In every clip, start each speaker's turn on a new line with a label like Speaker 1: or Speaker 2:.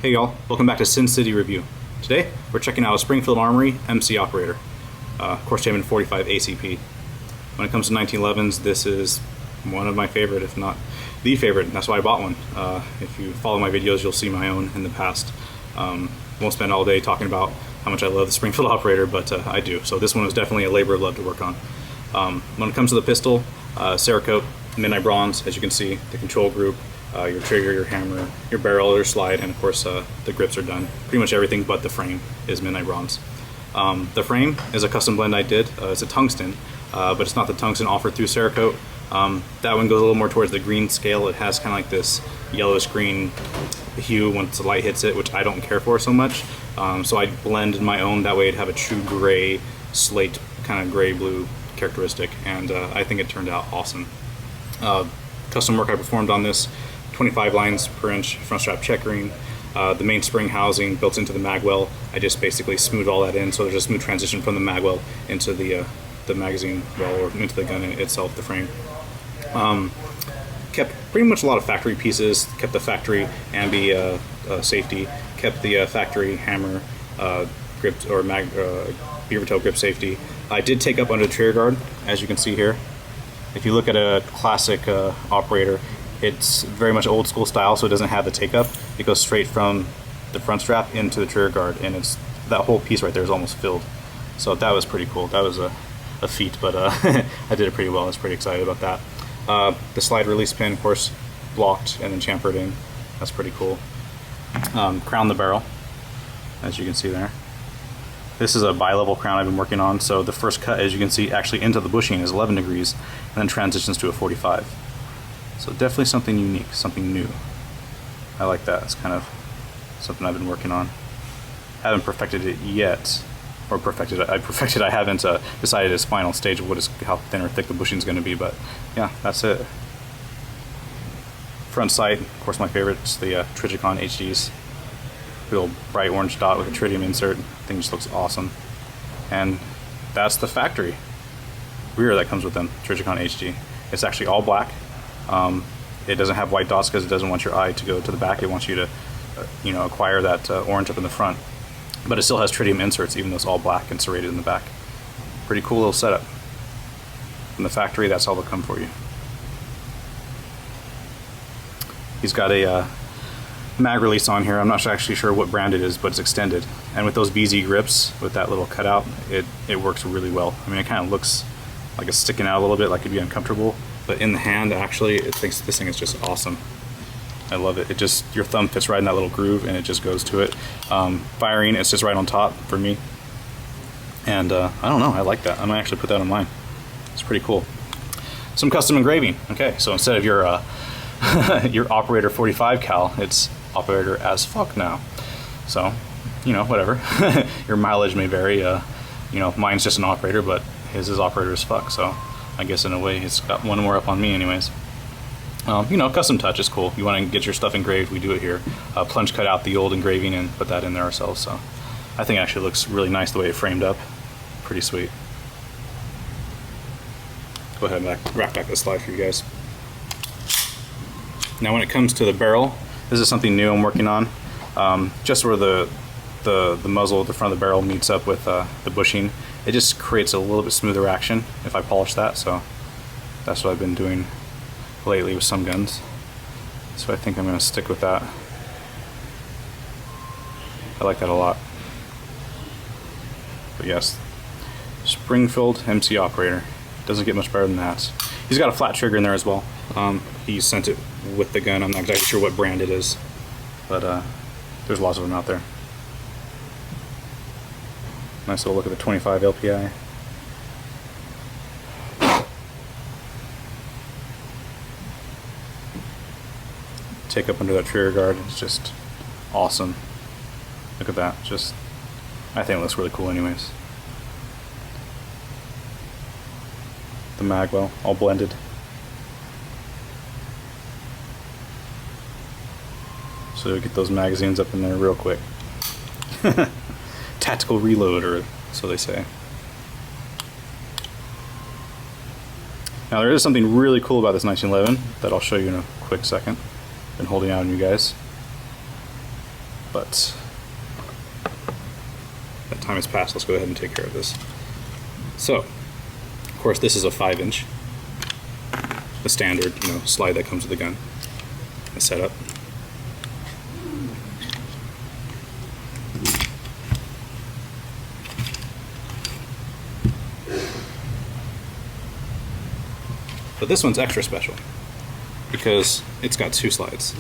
Speaker 1: Hey y'all, welcome back to Sin City Review. Today, we're checking out a Springfield Armory MC operator. Of course, Champion 45 ACP. When it comes to 1911s, this is one of my favorite, if not the favorite. That's why I bought one. If you follow my videos, you'll see my own in the past. Won't spend all day talking about how much I love the Springfield operator, but I do. So this one was definitely a labor of love to work on. When it comes to the pistol, Cerakote, midnight bronze, as you can see, the control group, your trigger, your hammer, your barrel, your slide, and of course the grips are done. Pretty much everything but the frame is midnight bronze. The frame is a custom blend I did. It's a tungsten, but it's not the tungsten offered through Cerakote. That one goes a little more towards the green scale. It has kind of like this yellowish green hue once the light hits it, which I don't care for so much. So I blended my own, that way it'd have a true gray, slate, kind of gray-blue characteristic, and I think it turned out awesome. Custom work I performed on this, 25 lines per inch front strap checkering, the main spring housing built into the magwell. I just basically smoothed all that in, so there's a smooth transition from the magwell into the magazine well, or into the gun itself, the frame. Kept pretty much a lot of factory pieces, kept the factory ambi safety, kept the factory hammer grip or beaver tail grip safety. I did take up under the trigger guard, as you can see here. If you look at a classic operator, it's very much old school style, so it doesn't have the take up. It goes straight from the front strap into the trigger guard, and it's that whole piece right there is almost filled. So that was pretty cool. That was a feat, but I did it pretty well. I was pretty excited about that. The slide release pin, of course, blocked and then chamfered in. That's pretty cool. Crown the barrel, as you can see there. This is a bi-level crown I've been working on, so the first cut, as you can see, actually into the bushing is 11 degrees, and then transitions to a 45. So definitely something unique, something new. I like that. It's kind of something I've been working on. Haven't perfected it yet, or perfected it. I haven't decided its final stage of how thin or thick the bushing is going to be, but yeah, that's it. Front sight, of course, my favorite is the Trijicon HDs. Little bright orange dot with a tritium insert. Thing just looks awesome. And that's the factory rear that comes with them, Trijicon HD. It's actually all black. It doesn't have white dots because it doesn't want your eye to go to the back. It wants you to, acquire that orange up in the front. But it still has tritium inserts, even though it's all black and serrated in the back. Pretty cool little setup. From the factory, that's all they'll come for you. He's got a mag release on here. I'm not actually sure what brand it is, but it's extended. And with those BZ grips, with that little cutout, it works really well. I mean, it kind of looks like it's sticking out a little bit, like it'd be uncomfortable. But in the hand, actually, this thing is just awesome. I love it. Your thumb fits right in that little groove, and it just goes to it. Firing, it's just right on top for me. And I don't know, I like that. I might actually put that on mine. It's pretty cool. Some custom engraving. Okay, so instead of your your operator 45 cal, it's operator as fuck now. So, whatever. Your mileage may vary. Mine's just an operator, but his is operator as fuck. So I guess in a way it's got one more up on me anyways. Custom touch is cool. You want to get your stuff engraved, we do it here. Plunge cut out the old engraving and put that in there ourselves. So I think it actually looks really nice the way it framed up. Pretty sweet. Go ahead and wrap back the slide for you guys. Now when it comes to the barrel, this is something new I'm working on. Just where the muzzle, the front of the barrel meets up with the bushing, it just creates a little bit smoother action if I polish that. So that's what I've been doing lately with some guns. So I think I'm going to stick with that. I like that a lot. But yes, Springfield MC operator. Doesn't get much better than that. He's got a flat trigger in there as well. He sent it with the gun. I'm not exactly sure what brand it is, but there's lots of them out there. Nice little look at the 25 LPI. Take up under that trigger guard. It's just awesome. Look at that. I think it looks really cool anyways. The magwell, all blended. So get those magazines up in there real quick. Tactical reload, or so they say. Now there is something really cool about this 1911 that I'll show you in a quick second. Been holding out on you guys. but that time has passed. Let's go ahead and take care of this. So, of course, this is a 5-inch, the standard, slide that comes with the gun. The setup. But this one's extra special because it's got 2 slides.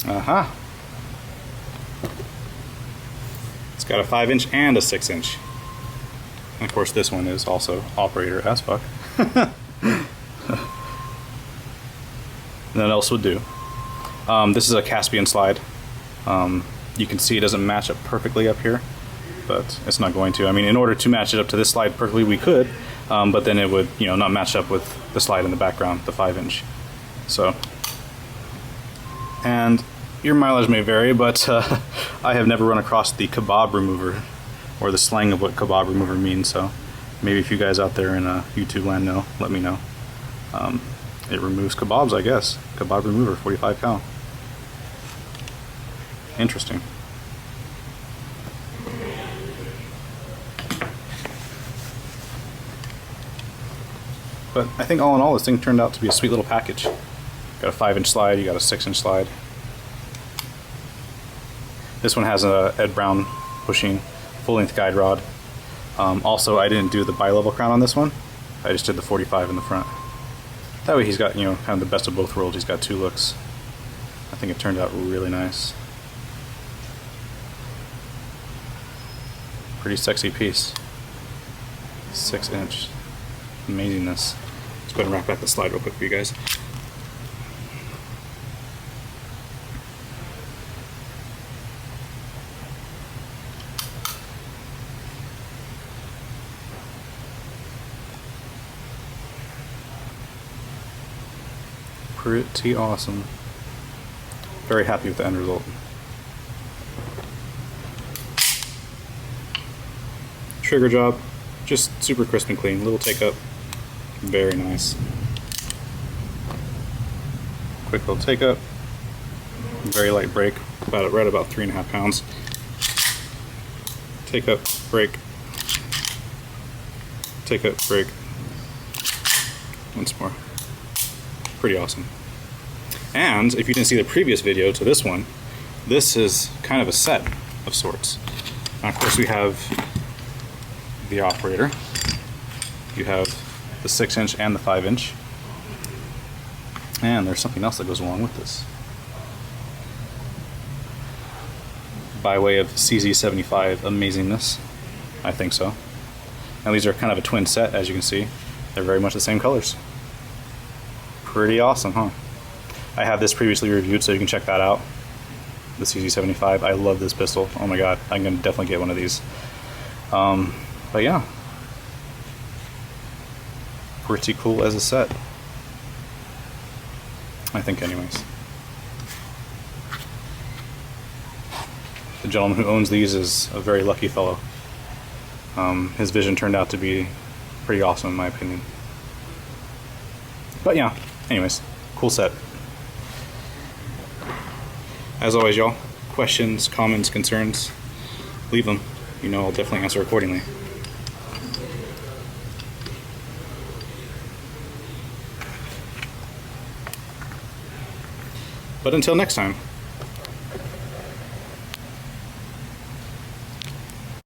Speaker 1: Aha! It's got a 5-inch and a 6-inch. And of course, this one is also operator as fuck. That else would do. This is a Caspian slide. You can see it doesn't match up perfectly up here, but it's not going to. I mean, in order to match it up to this slide perfectly, we could, but then it would, not match up with the slide in the background, the 5-inch. So, and your mileage may vary, but I have never run across the kebab remover, or the slang of what kebab remover means, so maybe if you guys out there in YouTube land know, let me know. It removes kebabs, I guess. Kebab remover, 45 cal. Interesting. But I think all in all, this thing turned out to be a sweet little package. Got a 5-inch slide, you got a 6-inch slide. This one has a Ed Brown bushing, full-length guide rod. Also, I didn't do the bi-level crown on this one. I just did the 45 in the front. That way he's got, kind of the best of both worlds. He's got 2 looks. I think it turned out really nice. Pretty sexy piece. 6-inch. Amazingness. Let's go ahead and wrap back the slide real quick for you guys. Pretty awesome. Very happy with the end result. Trigger job, just super crisp and clean. Little take up, very nice. Quick little take up, very light brake, right about 3.5 pounds. Take up, brake, take up, brake. Once more. Pretty awesome. And if you didn't see the previous video to this one, this is kind of a set of sorts. And of course we have the operator. You have the 6-inch and the 5-inch. And there's something else that goes along with this. By way of CZ75 amazingness, I think so. Now these are kind of a twin set, as you can see. They're very much the same colors. Pretty awesome, huh? I have this previously reviewed, so you can check that out. The CZ75. I love this pistol. Oh my god, I'm gonna definitely get one of these. But yeah, pretty cool as a set, I think, anyways. The gentleman who owns these is a very lucky fellow. His vision turned out to be pretty awesome, in my opinion. But yeah, anyways, cool set. As always, y'all, questions, comments, concerns, leave them. I'll definitely answer accordingly. But until next time.